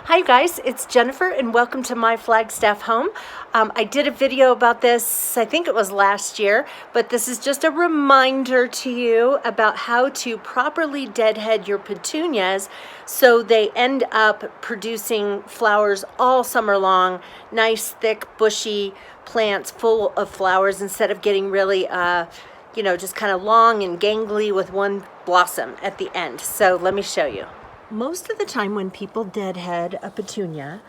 Hi guys, it's Jennifer and welcome to my Flagstaff home. I did a video about this, I think it was last year, but this is just a reminder to you about how to properly deadhead your petunias so they end up producing flowers all summer long, nice, thick, bushy plants full of flowers instead of getting really, just kind of long and gangly with one blossom at the end. So let me show you. Most of the time when people deadhead a petunia,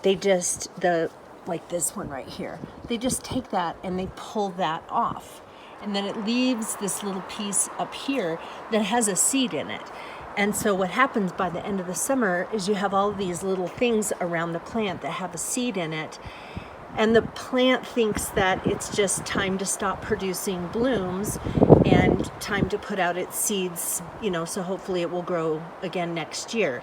they just, like this one right here, they just take that and they pull that off. And then it leaves this little piece up here that has a seed in it. And so what happens by the end of the summer is you have all these little things around the plant that have a seed in it. And the plant thinks that it's just time to stop producing blooms and time to put out its seeds, so hopefully it will grow again next year.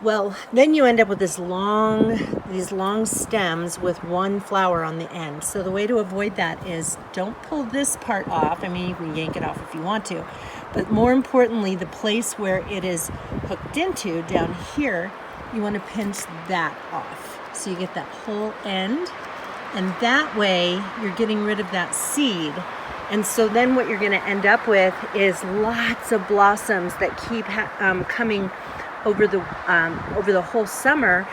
Well, then you end up with these long stems with one flower on the end. So the way to avoid that is don't pull this part off. I mean, you can yank it off if you want to, but more importantly, the place where it is hooked into down here, you want to pinch that off. So you get that whole end, and that way you're getting rid of that seed. And so then what you're going to end up with is lots of blossoms that keep coming over the whole summer.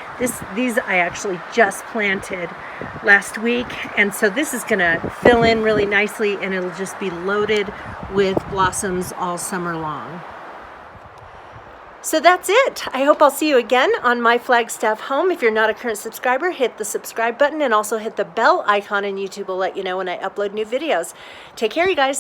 These I actually just planted last week, and so this is going to fill in really nicely, and it'll just be loaded with blossoms all summer long. So that's it. I hope I'll see you again on my Flagstaff home. If you're not a current subscriber, hit the subscribe button and also hit the bell icon, and YouTube will let you know when I upload new videos. Take care, you guys.